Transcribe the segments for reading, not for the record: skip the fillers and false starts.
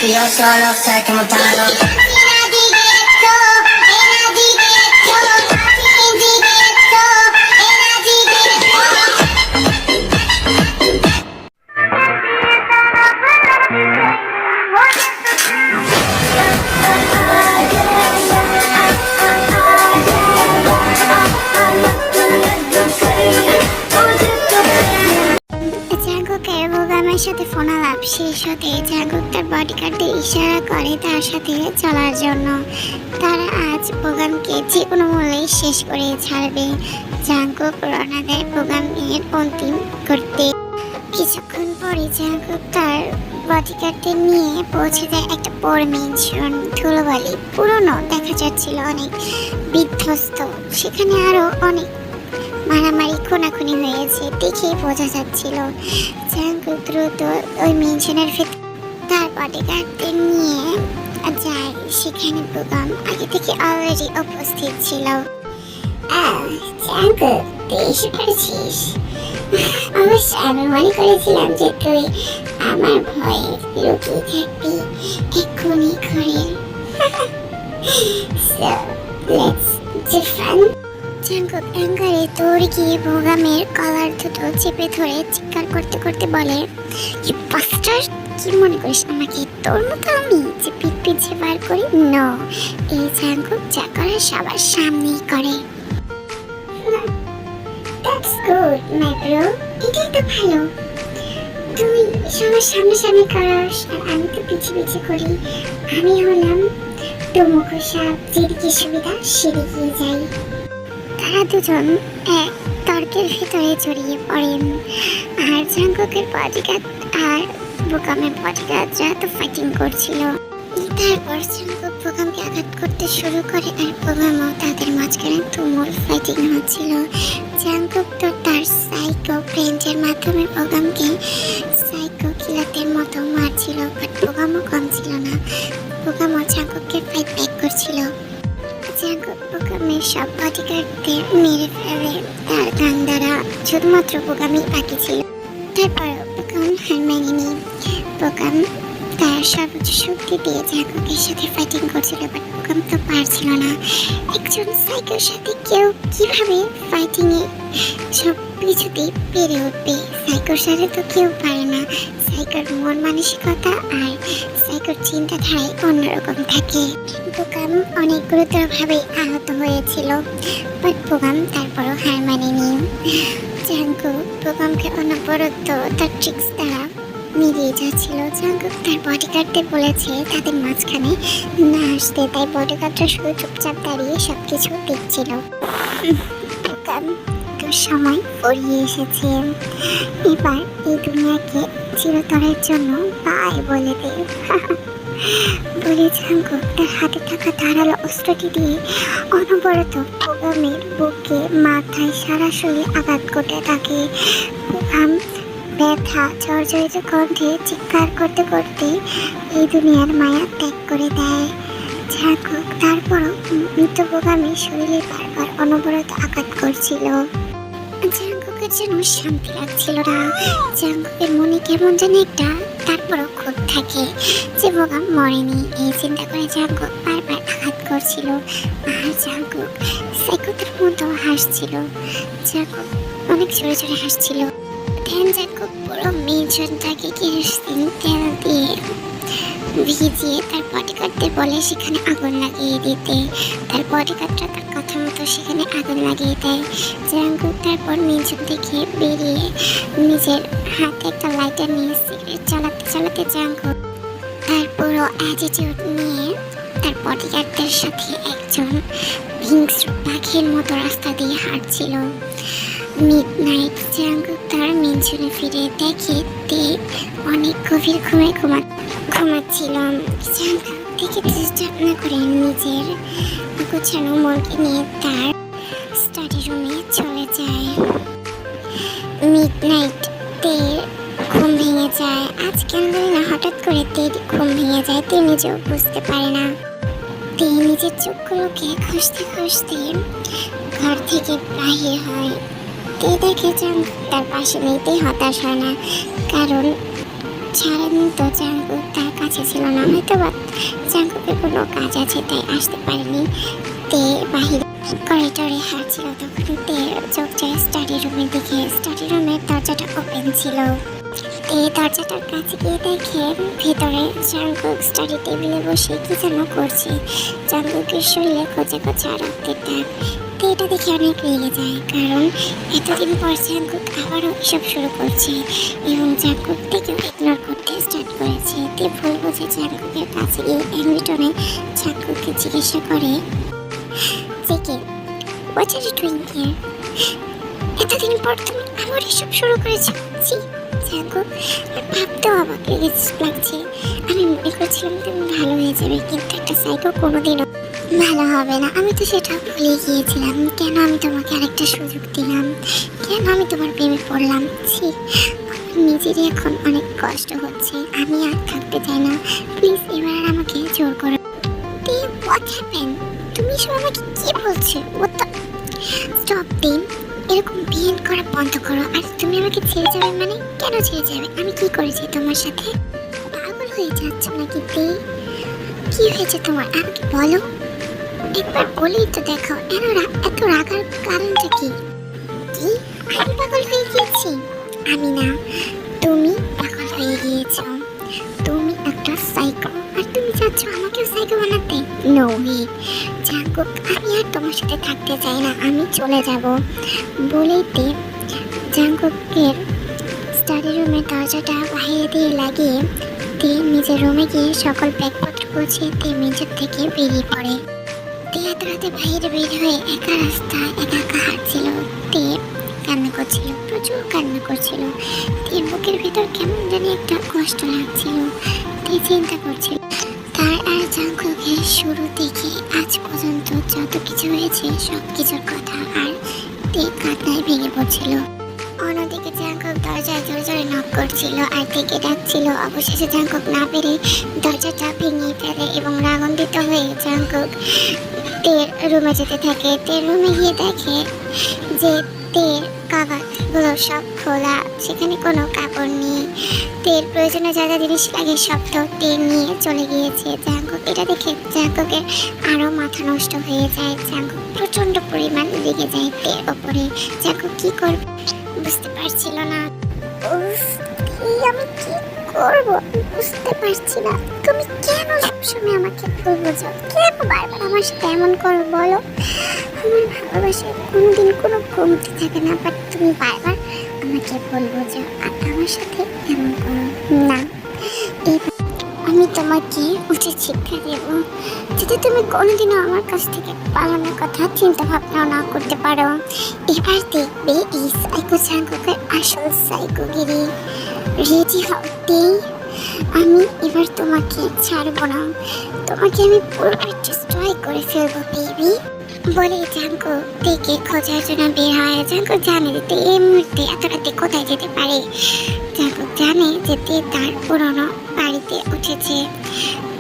yo solo sé que montarlo. বোগামের সাথে phone আলাপ শেষ হতে জাঙ্কুক তার বডিগার্ডদের ইশারা করে তার সাথে চলার জন্য। তারা আজ বোগামকে যে কোনো মূল্যে শেষ করে ছাড়বে। জাঙ্কুক রওনা দেয় বোগামের অন্তিম করতে। কিছুক্ষণ পরে জাঙ্কুক তার বডিগার্ডদের নিয়ে পৌঁছে যায় একটা বড় মেনশন। ধুলোবালি পুরনো দেখা যাচ্ছিল, অনেক বিধ্বস্ত। সেখানে আরো অনেক মারামারি খুনাখুনি হয়েছে দেখেই বোঝা যাচ্ছিল। জাঙ্কুক দ্রুত ওই মেনশনের ভেতর তার বডিগার্ডদের নিয়ে যায়। সেখানে বোগাম আগে থেকে অলরেডি উপস্থিত ছিল। জাঙ্কুক, তুই এসে পড়েছিস? অবশ্য আমি মনে করেছিলাম যে তুই আমার ভয়ে লুকিয়ে থাকবি এক্ষুনি ঘরে। So, let's do fun. Jungkook অ্যাঙ্গারে দৌড়ে গিয়ে বোগামের কলার দুটো চেপে ধরে চিৎকার করতে করতে বলে, "ইউ বাস্টার্ড, কি মনে করিস আমাকে তোর মতো আমি যে পিঠ পিছিয়ে বার করি? নো, এই জাঙ্কুক যা করে সবার সামনেই করে।" দ্যাটস গুড মাই ব্রো, এটাই তো ভালো। তুই সবার সামনে সামনে করাস আর আমি তো পিছিয়ে পিছিয়ে করি। আমি হলাম ডুমুকো সাপ, যেদিকে সুবিধা সেদিকে যাই। তারা দুজন এক তর্কের ভিতরে জড়িয়ে পড়েন। আর জাঙ্কুকের বডিগার্ড আর বোগামের বডিগার্ডরা তো ফাইটিং করছিল। তারপর জাঙ্কুক বোগামকে আঘাত করতে শুরু করে আর বোগামও তাদের মাঝখানে তুমুল ফাইটিং হচ্ছিল। জাঙ্কুক তো তার সাইকো ফ্রেন্ডের মাধ্যমে বোগামকে সাইকো কিলারদের মতো মারছিল, বাট বোগামও কম ছিল না। বোগামও জাঙ্কুককে ফাইট ব্যাক করছিল। জাঙ্কুক বোগামের সব বডিগার্ডদের মেরে ফেলে তার গান দ্বারা। শুধুমাত্র বোগামই বাকি ছিল। তারপরও বোগাম হার মানেনি। বোগাম তার সর্বোচ্চ শক্তি দিয়ে জাঙ্কুকের সাথে ফাইটিং করছিল, বাট বোগাম তো পারছিল না। একজন সাইকোর সাথে কেউ কিভাবে ফাইটিংয়ে সব কিছুতেই পেরে উঠবে? সাইকোর সাথে তো কেউ পারে না। সাইকোর মন মানসিকতা আর সাইকোর চিন্তাধারায় অন্যরকম থাকে। বোগাম অনেক গুরুতরভাবে আহত হয়েছিল, বাট বোগাম তারপরও হার মানেনি। জাঙ্কুক বোগামকে অনবরত তার ট্রিক্স দ্বারা মিলিয়ে যাচ্ছিল। জাঙ্কুক তার বডিগার্ডদের বলেছে তাদের মাঝখানে না আসতে, তাই বডিগার্ডরা শুধু চুপচাপ দাঁড়িয়ে সবকিছু দেখছিল। বোগাম সময় ফুরিয়ে এসেছে। এবার এই দুনিয়াকে চিরতরের জন্য বাই বলে দে বলে জাঙ্কুক তার হাতে থাকা ধারালো অস্ত্রটি দিয়ে অনবরত বোগামের বুকে, মাথায়, সারা শরীরে আঘাত করতে থাকে। বোগাম ব্যথা জর্জরিত কণ্ঠে চিৎকার করতে করতে এই দুনিয়ার মায়া ত্যাগ করে দেয়। জাঙ্কুক তারপরও মৃত বোগামের শরীরে বারবার অনবরত আঘাত করছিল। জাঙ্কুকের যেন শান্তি লাগছিল না। জাঙ্কুকের মনে কেমন যেন একটা তারপরও ক্ষোভ থাকে যে বোগাম মরেনি। এই চিন্তা করে জাঙ্কুক বারবার আঘাত করছিল। আর জাঙ্কুক সাইকোদের মতো হাসছিল। জাঙ্কুক অনেক জোরে জোরে হাসছিল। জাঙ্কুক পুরো মেনশনটাকে কেরোসিন তেল দিয়ে ভিজিয়ে তার বডিগার্ডদের বলে সেখানে আগুন লাগিয়ে দিতে। তার বডিগার্ডরা তার কথা মতো সেখানে আগুন লাগিয়ে দেয়। জাঙ্কুক তারপর মেনশন থেকে বেরিয়ে নিজের হাতে একটা লাইটার নিয়ে সিগারেট চালাতে চালাতে জাঙ্কুক তার পুরো অ্যাটিটিউড নিয়ে তার বডিগার্ডদের সাথে একজন হিংস্র পাখির মতো রাস্তা দিয়ে হাঁটছিল। মিডনাইট জাঙ্কুক তার মেনশনে ফিরে দেখে তে অনেক গভীর ঘুমাচ্ছিল। জাঙ্কুক দেখে ডিস্টার্ব না করে নিজের গোছানো মনকে নিয়ে তার স্টাডি রুমে চলে যায়। মিডনাইট তে ঘুম ভেঙে যায়। আজ কেন জানি না হঠাৎ করে তে ঘুম ভেঙে যায়। তে নিজেও বুঝতে পারে না। তে নিজের চোখগুলোকে খুঁজতে খুঁজতে ঘর থেকে বাহির হয়। তে দেখে জাঙ্কুক তার পাশে নেই। তে হতাশ হয় না, কারণ সারাদিন তো জাঙ্কুক তার কাছে ছিল না, হয়তো বা জাঙ্কুকের কোনো কাজ আছে তাই আসতে পারেনি। তে বাহিরে করিডোরে হাঁটছিল, তখন তে চোখ যায় স্টাডি রুমের দিকে। স্টাডি রুমের দরজাটা ওপেন ছিল। তে দরজাটার কাছে গিয়ে দেখে ভেতরে জাঙ্কুক স্টাডি টেবিলে বসে কি যেন করছে। জাঙ্কুকের শরীরে খোঁচে খোঁচে রক্তের দাগ। তে এটা দেখে অনেক রেগে যায়, কারণ এতদিন পর জাঙ্কুক আবারও এসব শুরু করছে এবং জাঙ্কুক থেকেও ইগনোর করতে স্টার্ট করেছে। তে ভুল বুঝে জাঙ্কুকের কাছে গিয়ে অ্যাংরি টোনে জাঙ্কুককে জিজ্ঞাসা করে যে কি, what are you doing here? এতদিন পর তুমি আবার এসব শুরু করেছো? জি জাঙ্কুক, আর ভাবতেও অবাক লাগছে। আমি মনে করছিলাম তুমি ভালো হয়ে যাবে, কিন্তু একটা সাইকো কোনোদিনও ভালো হবে না। আমি তো সেটা ভুলে গিয়েছিলাম। কেন আমি তোমাকে আরেকটা সুযোগ দিলাম? কেন আমি তোমার প্রেমে পড়লাম? ছি, আমার নিজেরই এখন অনেক কষ্ট হচ্ছে। আমি আর থাকতে চাই না। প্লিজ এবার আর আমাকে জোর করো। What happen? তুমি সব আমাকে কি বলছো? স্টপ দিন, এরকম বিহেভ করা বন্ধ করো। আর তুমি আমাকে ছেড়ে যাবে মানে? কেন ছেড়ে যাবে? আমি কি করেছি তোমার সাথে? পাগল হয়ে যাচ্ছ নাকি তে? কি হয়েছে তোমার? আমাকে বলো, একবার বলেই তো দেখো। এত রাগার কারণটা কি? কি আমি পাগল হয়ে গিয়েছি? আমি না, তুমি পাগল হয়ে গিয়েছো। তুমি একটা সাইকো, আর তুমি চাচ্ছ আমাকেও সাইকো বানাতে? নো ওয়ে জাঙ্কুক, আমি আর তোমার সাথে থাকতে চাই না, আমি চলে যাব। বলেই তে জাঙ্কুকের স্টাডি রুমের দরজাটা বাইরে দিয়ে লাগিয়ে তে নিজের রুমে গিয়ে সকল ব্যাগপত্র গুছিয়ে তে মেঝের থেকে বেরিয়ে পড়ে। তে এত রাতে বাইরে বের হয়ে একা রাস্তায় একা একা হাঁটছিল। তে কান্না করছিল, প্রচুর কান্না করছিল। তের বুকের ভিতর কেমন জানি একটা কষ্ট লাগছিল। তে চিন্তা করছিল তার আর জাঙ্কুকের শুরু থেকে আজ পর্যন্ত যত কিছু হয়েছে সব কিছুর কথা, আর তে কান্নায় ভেঙে পড়ছিল। অন্যদিকে জাঙ্কুক দরজায় জোরে জোরে নক করছিল আর থেকে ডাকছিল। অবশেষে জাঙ্কুক না পেরে দরজাটা ভেঙে ফেলে এবং রাগান্বিত হয়ে জাঙ্কুক তের রুমে যেতে থাকে। তের রুমে গিয়ে দেখে যে তের কাবাটগুলো সব খোলা, সেখানে কোনো কাপড় নেই। তের প্রয়োজনীয় যা যা জিনিস লাগে সব তো তে নিয়ে চলে গিয়েছে। জাঙ্কুক এটা দেখে জাঙ্কুকের আরও মাথা নষ্ট হয়ে যায়। জাঙ্কুক প্রচণ্ড পরিমাণ রেগে যায় তের ওপরে। জাঙ্কুক কি করবে বুঝতে পারছিল না। আমি কি করবো বুঝতে পারছি না। তুমি কেন সবসময় আমাকে ভুল বোঝো? কেন বারবার আমার সাথে এমন করো বলো? আমার ভালোবাসায় কোনোদিন কোনো কমতি থাকে না, বাট তুমি বারবার আমাকে ভুল বোঝো আর আমার সাথে এমন করো না। আমি তোমাকে উচিত শিক্ষা দেব, যাতে তুমি কোনোদিনও আমার কাছ থেকে পালানোর কথা চিন্তা ভাবনাও না করতে পারো। এবার দেখবে এই সাইকো জাঙ্কুকের আসল সাইকোগিরি। রেডি হতে আমি এবার তোমাকে ছাড়বো না, তোমাকে আমি পুরোপুরি ডিস্ট্রয় করে ফেলবো বেবি। বলে জাঙ্কুক থেকে খোঁজার জন্য বের হয়। জাঙ্কুক জানে যে এই মুহূর্তে এত রাতে কোথায় যেতে পারে। জাঙ্কুক জানে যে তে তার পুরনো বাড়িতে উঠেছে,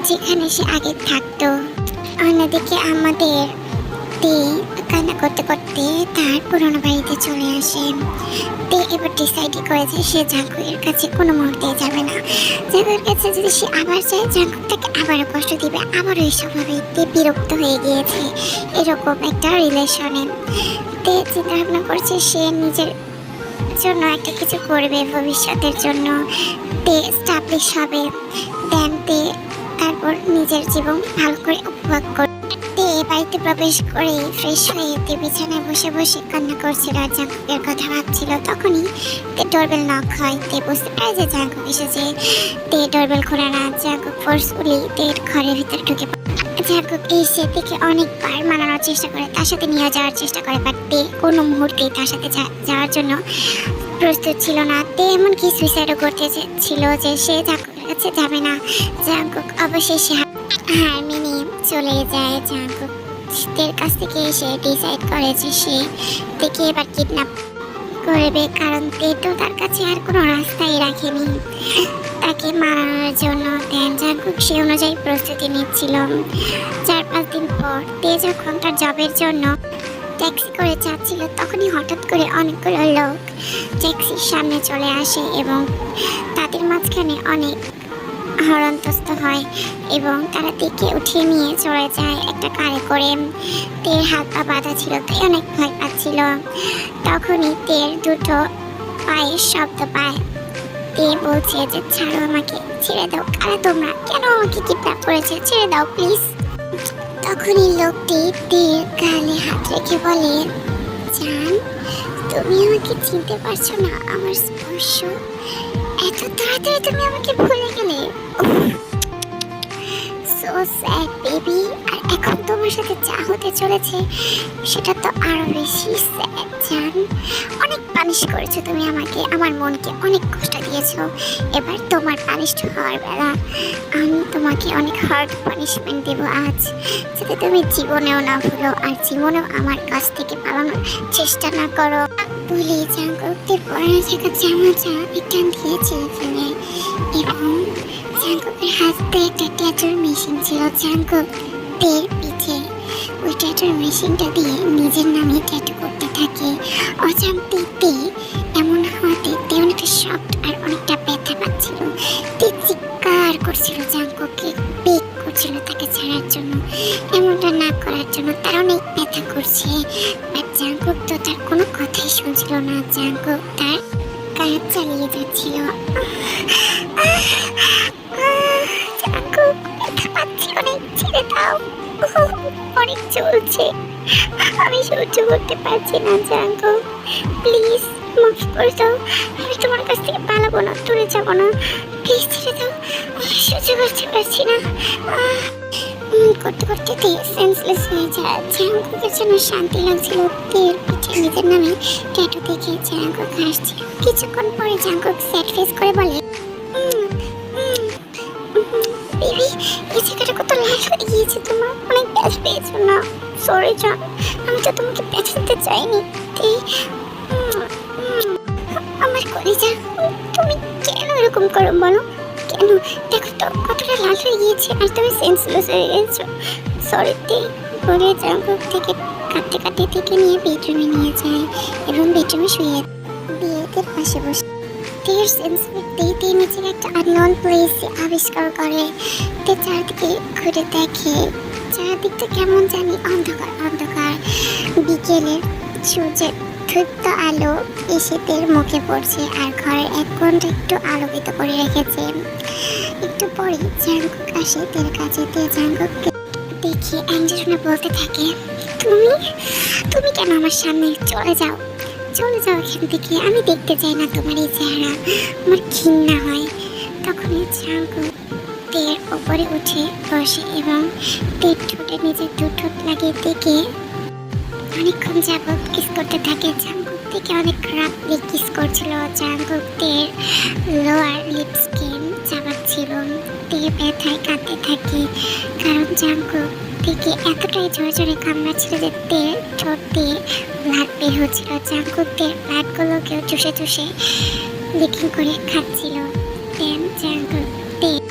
যেখানে সে আগে থাকতো। অন্যদিকে আমাদের তে কান্না করতে করতে তার পুরনো বাড়িতে চলে আসে। তে এবার ডিসাইড করেছে সে জাঙ্কুকের কাছে কোনো মুহূর্তে যাবে না। জাঙ্কুকের কাছে যদি সে আবার যায়, জাঙ্কুক তাকে আবারও কষ্ট দিবে, আবারও এসব হবে। তে বিরক্ত হয়ে গিয়েছে এরকম একটা রিলেশনে। তে চিন্তা ভাবনা করছে সে নিজের জন্য একটা কিছু করবে ভবিষ্যতের জন্য। তে স্টাবলিশ হবে, দেন তে তারপর নিজের জীবন ভালো করে উপভোগ করবে। তে বাড়িতে প্রবেশ করে ফ্রেশ হয়ে তে বিছানায় বসে বসে কান্না করছিল আর জাঙ্কুকের কথা ভাবছিল। তখনই তে ডোরবেল নক হয়। তে বুঝতে পারে যে জাঙ্কুক এসেছে। তে ডোরবেল খোলে না। জাঙ্কুক ফোর্সফুলি তের ঘরের ভিতরে ঢুকে পড়ে। জাঙ্কুক এসে থেকে অনেকবার মানানোর চেষ্টা করে, তার সাথে নিয়ে যাওয়ার চেষ্টা করে, বাট তে কোনো মুহূর্তেই তার সাথে যাওয়ার জন্য প্রস্তুত ছিল না। তে এমনকি সুইসাইডও করতে ছিল যে সে জাঙ্কুকের কাছে যাবে না। জাঙ্কুক অবশেষে হার মেনে চলে যায়। জাঙ্কুক তের কাছ থেকে সে ডিসাইড করে যে সে তেকে এবার কিডন্যাপ করবে, কারণ তে তো তার কাছে আর কোনো রাস্তাই রাখেনি তাকে মারানোর জন্য। দেন জাঙ্কুক সে অনুযায়ী প্রস্তুতি নিচ্ছিল। 4-5 দিন পর তে যখন তার জবের জন্য ট্যাক্সি করে যাচ্ছিল, তখনই হঠাৎ করে অনেকগুলো লোক ট্যাক্সির সামনে চলে আসে এবং তাদের মাঝখানে অনেক হরন্তস্ত হয় এবং তারা দিকে উঠিয়ে নিয়ে চলে যায় একটা কারে করে। তের হাত পা বাঁধা ছিল, তাই অনেক ভয় পাচ্ছিল। তখনই তের দুটো পায়ের শব্দ পায়। তে বলছে যে ছাড়ো আমাকে, ছেড়ে দাও, কারা তোমরা, কেন আমাকে কিডন্যাপ করেছে, ছেড়ে দাও প্লিজ। তখনই লোকটি তের গালে হাত রেখে বলে, জান তুমি আমাকে চিনতে পারছো না? আমার স্পর্শ, এত তাড়াতাড়ি তুমি আমাকে ভুলে গেলে। So sad baby. আর এখন তোমার সাথে যা হতে চলেছে সেটা তো আরো বেশি স্যাড জান। অনেক পানিশ করেছো তুমি আমাকে, আমার মনকে অনেক কষ্ট দিয়েছো। এবার তোমার পানিশ হওয়ার বেলা। আমি তোমাকে অনেক হার্ড পানিশমেন্ট দেবো আজ, যাতে তুমি জীবনেও না ভুলো আর জীবনেও আমার কাছ থেকে পালানোর চেষ্টা না করো। বলে জাঙ্কুকের পরনে থাকা জামাটা টান দিয়ে ছেড়ে ফেলে এবং জাঙ্কুকের হাতে একটা ট্যাটুর মেশিন ছিল জাঙ্কুকের পিঠে। ওই ট্যাটুর মেশিনটা দিয়ে নিজের নামে ট্যাটু করতে থাকে। অজান্তে এমন হওয়াতে তে অনেকটা শক্ট আর অনেকটা ব্যথা পাচ্ছিল। তে চিৎকার করছিল জাঙ্কুককে, বেগ করছিল তাকে ছাড়ার জন্য, এমনটা না করার জন্য। তার অনেক ব্যথা করছে, বাট জাঙ্কুক তো তার কোনো কথাই শুনছিল না। জাঙ্কুক তার কাজ চালিয়ে যাচ্ছিল। জাঙ্কুক ব্যথা পাচ্ছি অনেক, ছেড়ে দাও, অনেক চলছে, আমি সহ্য করতে পারছি না। জাঙ্কুক প্লিজ মাফ করে দাও, আমি তোমার কাছ থেকে পালাবো না, দূরে যাবো না, প্লিজ ছেড়ে দাও, আমি সহ্য করতে পারছি না। করতে করতে তে সেন্সলেস হয়ে যায়। জাঙ্কুকের জন্য শান্তি লাগছিল তের পিঠে নিজের নামে ট্যাটু দেখে জাঙ্কুক হাসছে। কিছুক্ষণ পরে জাঙ্কুক স্যাড ফেস করে বলে, বেবি এই জায়গাটা কত লাল হয়ে গিয়েছে, তোমার অনেক ব্যথা পেয়েছো না? সরি জান, আমি তো তোমাকে ব্যথা দিতে চাইনি। আমার কলিজা, তুমি কেন এরকম করো বলো, কেন? দেখো তো কতটা লাল হয়ে গিয়েছে আর তুমি সেন্সলেস হয়ে গেছো। সরি তে বলে জাঙ্কুক থেকে কাঁদতে কাঁদতে থেকে নিয়ে বেডরুমে নিয়ে যায় এবং বেডরুমে শুয়ে বিয়েদের পাশে বসে তের সেন্স করতে নিজের একটা আননোন প্লেস আবিষ্কার করে। তে চারদিকে ঘুরে দেখে, চারদিকটা কেমন জানি অন্ধকার অন্ধকার। বিকেলের সূর্যের ধূপ্ত আলো এসে তের মুখে পড়ছে আর ঘরের এক কোণটা একটু আলোকিত করে রেখেছে। একটু পরে জাঙ্কুক আসে তের কাছে। তে জাঙ্কুককে দেখে অ্যাঞ্জেলিনা বলতে থাকে, তুমি তুমি কেন আমার সামনে? চলে যাও, চলে যাও এখান থেকে, আমি দেখতে চাই না তোমার এই চেহারা, আমার ঘৃণা হয়। তখনই জাঙ্কুক তের ওপরে উঠে বসে এবং তের ঠোঁটে নিজের দু ঠোঁট লাগিয়ে দেখে অনেকক্ষণ যাবত কিস করতে থাকে। জাঙ্কুক থেকে অনেক রাফলি কিস করছিল। জাঙ্কুক তের লোয়ার লিপসকে চাবাচ্ছিল। তে ব্যথায় কাঁদতে থাকে কারণ জাঙ্কুক থেকে এতটাই জোরে জোরে কামড়াচ্ছিল যে তের ঠোঁট দিয়ে ব্লাড বের হচ্ছিল। জাঙ্কুক তের ব্লাডগুলোকেও চুষে চুষে লিকিং করে খাচ্ছিল। দেন জাঙ্কুক তের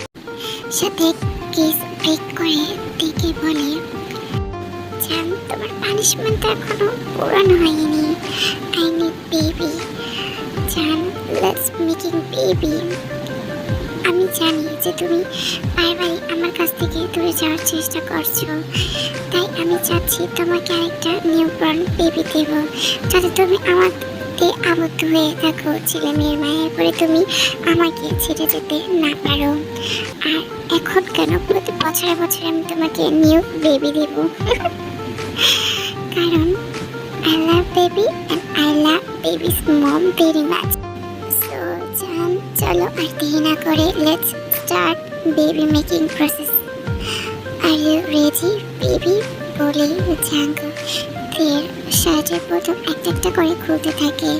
সাথে কিস ব্রেক করে তেকে বলে, জান তোমার পানিশমেন্ট এখনো পূরণ হয়নি, আই নিড বেবি। জান লেটস মেকিং বেবি। আমি জানি যে তুমি বারবারই আমার কাছ থেকে দূরে যাওয়ার চেষ্টা করছো, তাই আমি চাচ্ছি তোমাকে আরেকটা নিউবর্ন বেবি দেব, যাতে তুমি আমাকে আবদ্ধ হয়ে থাকো ছেলে মেয়ের মায়ের পরে, তুমি আমাকে ছেড়ে যেতে না পারো। আর এখন কেন, প্রতি বছরে বছরে আমি তোমাকে নিউ বেবি দেব, কারণ I love baby and I love baby's mom very much. So জান চলো আর দেরি না করে let's start baby making process. Are you ready baby? বলে জাঙ্কুক তের শার্টের প্রথম একটা একটা করে খুলতে থাকে।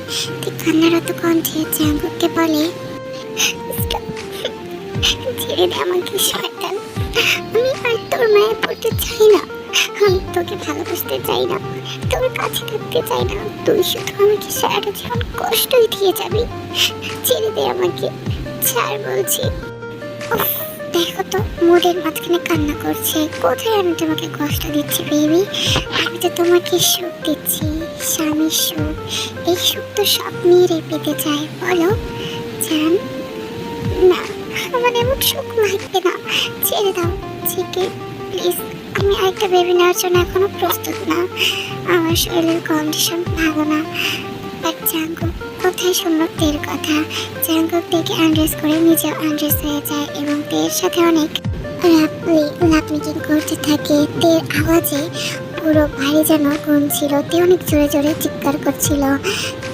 তে কান্নারত কণ্ঠে জাঙ্কুককে বলে, ছেড়ে দে আমাকে শয়তান, আমি আর তোর মায়ের পড়তে চাই না, আমি তোকে ভালোবাসতে চাই না, তোর কাছে থাকতে চাই না, তুই শুধু আমাকে সারাটা জীবন কষ্টই দিয়ে যাবি, ছেড়ে দে আমাকে, ছাড় বলছি। দেখো তো মুডের মাঝখানে কান্না করছে, কোথায় আমি তোমাকে কষ্ট দিচ্ছি বেবি? আমি তো তোমাকে সুখ দিচ্ছি, স্বামীর সুখ, এই সুখ তো স্বপ্নেরই পেতে চায়, বলো জান? না, আমার এমন সুখ লাগবে না, ছেড়ে দাও জিকে প্লিজ। আমি আরেকটা বেবি নেওয়ার জন্য এখনো প্রস্তুত না, আমার শরীরের কন্ডিশন ভালো না। বাট জাঙ্কুক কোথায় শুনলো তের কথা? জাঙ্কুক তেকে আন্ড্রেস করে নিজেও আন্ড্রেস হয়ে যায় এবং তের সাথে অনেক লাভমিকিং করতে থাকে। তের আওয়াজে পুরো বাড়ি যেন গুনছিল। তে অনেক জোরে জোরে চিৎকার করছিল।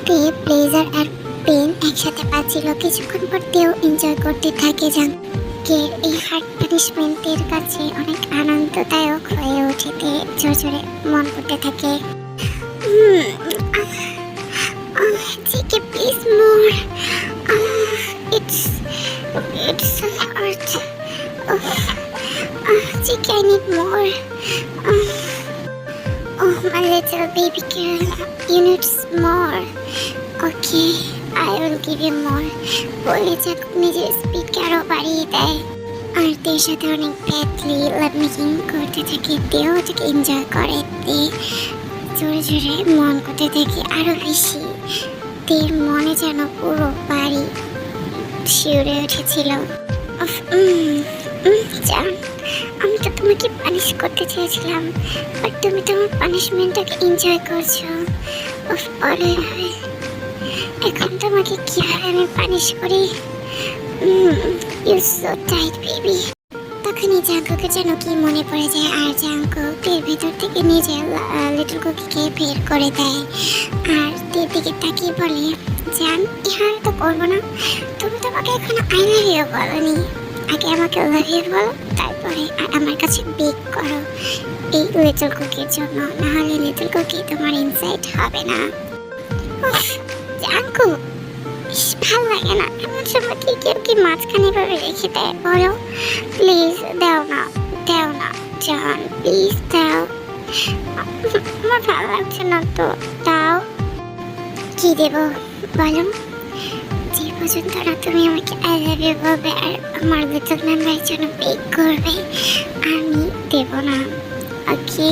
তে প্লেজার আর পেন একসাথে পাচ্ছিল। কিছুক্ষণ পর তেও এনজয় করতে থাকে। জাঙ্কুকের এই হার্ট পানিশমেন্টের কাছে অনেক আনন্দদায়ক হয়ে ওঠে। তে জোরে জোরে মন করতে থাকে, Jake, please more. It's so hard. Jake, I need more. My little baby girl, you need more. Okay, I will give you more. বলে যাক নিজের স্পিড আরো বাড়িয়ে দেয় আর তের সাথে অনেক ব্যাডলি লাভ মেকিং করতে থাকে। তেও ওটাকে এনজয় করে। তে জোরে জোরে মন করতে থাকে আরো বেশি। তের মনে যেন পুরো বাড়ি শিউরে উঠেছিল। জান, আমি তো তোমাকে পানিশ করতে চেয়েছিলাম, বাট তুমি তোমার পানিশমেন্টটাকে এনজয় করছো। এখন তোমাকে কিভাবে আমি পানিশ করি? You so tight baby. তখনই জাঙ্কুকের যেন কি মনে পড়ে যায় আর জাঙ্কুক তের ভেতর থেকে নিজে লিটল কুকিকে বের করে দেয় আর তের দিকে তাকিয়ে বলে, জান এভাবে তো করবো না, তুমি তোমাকে এখনো আই লাভ ইউ বলনি। আগে আমাকে লাভ ইউ বলো, তারপরে আমার কাছে বেক করো এই লিটল কুকির জন্য, নাহলে লিটল কুকি তোমার ইনসাইড হবে না। জাঙ্কুক ভালো লাগে না এমন সময় কি কেউ কি মাঝখানে ভাবে রেখে দেয়, বলো প্লিজ দাও না জান, প্লিজ দাও, আমার ভালো লাগছে না তো, দাও। কি দেবো বলো? যে পর্যন্ত না তুমি আমাকে আই লাভ ইউ বলবে আর আমার লিটল মেম্বারের জন্য বেক করবে, আমি দেব না। ওকে,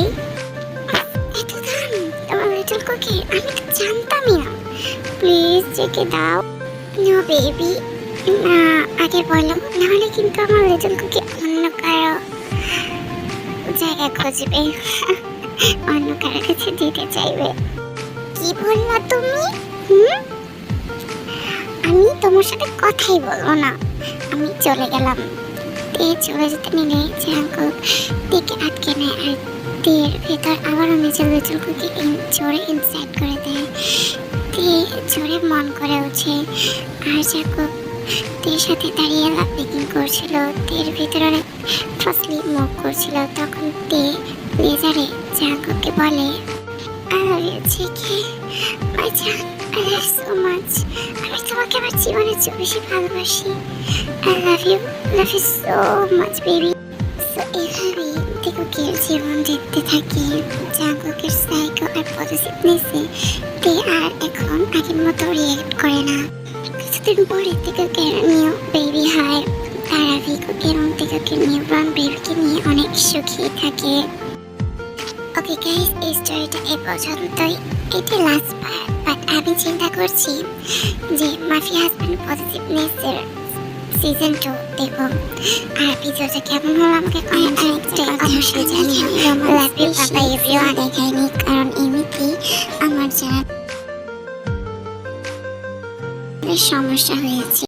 এত দাম তোমার লিটল কুকি, আমি তো জানতামই না, প্লিজ জেকে দাও। নো বেবি, না আগে বলো, নাহলে কিন্তু আমার লিটল কুকি অন্য কারো জায়গা খুঁজবে, অন্য কারো কাছে দিতে চাইবে। কি বললা তুমি? আমি তোমার সাথে কথাই বলবো না, আমি চলে গেলাম। তে চলে যেতে নিলে জাঙ্কুক তেকে আটকে নেয় আর তের ভেতর আবারও নিজের লিটল কুকি জোরে ইনসাইড করে দেয়। তে জোরে মন করে ওঠে আর জাঙ্কুক তের সাথে দাঁড়িয়ে লাভ মেকিং করছিল। তের ভিতরে অনেক ফাসলি মুভ করছিল। তখন তে প্লেজারে জাঙ্কুককে বলে, I love you, Jake. My জান, I love so much. আমি তোমাকে আমার জীবনের চেয়ে বেশি ভালোবাসি। I love you so much, baby. So এইভাবেই জাঙ্কুকের জীবন দেখতে থাকে। জাঙ্কুকের সাইকো আর পজিটিভনেসে তে আর এখন আগের মতো রিয়েক্ট করে না। কিছুদিন পরে জাঙ্কুকের নিউ বেবি হয়। তারা ভিকুকে এবং জাঙ্কুকের নিউবর্ন বেবিকে নিয়ে অনেক সুখী থাকে। ওকে গাইস, এই স্টোরিটা এই পর্যন্তই, এটা লাস্ট পার্ট। বাট আমি চিন্তা করছি যে মাফিয়া হাজব্যান্ড পজিটিভনেসের সিজন 2 দেব। আর ভিডিওটা কেমন হলো আমাকে কমেন্টে অবশ্যই জানিও। Love you, bye everyone. দেখাইনি কারণ এমনিতেই আমার জানা সমস্যা হয়েছে।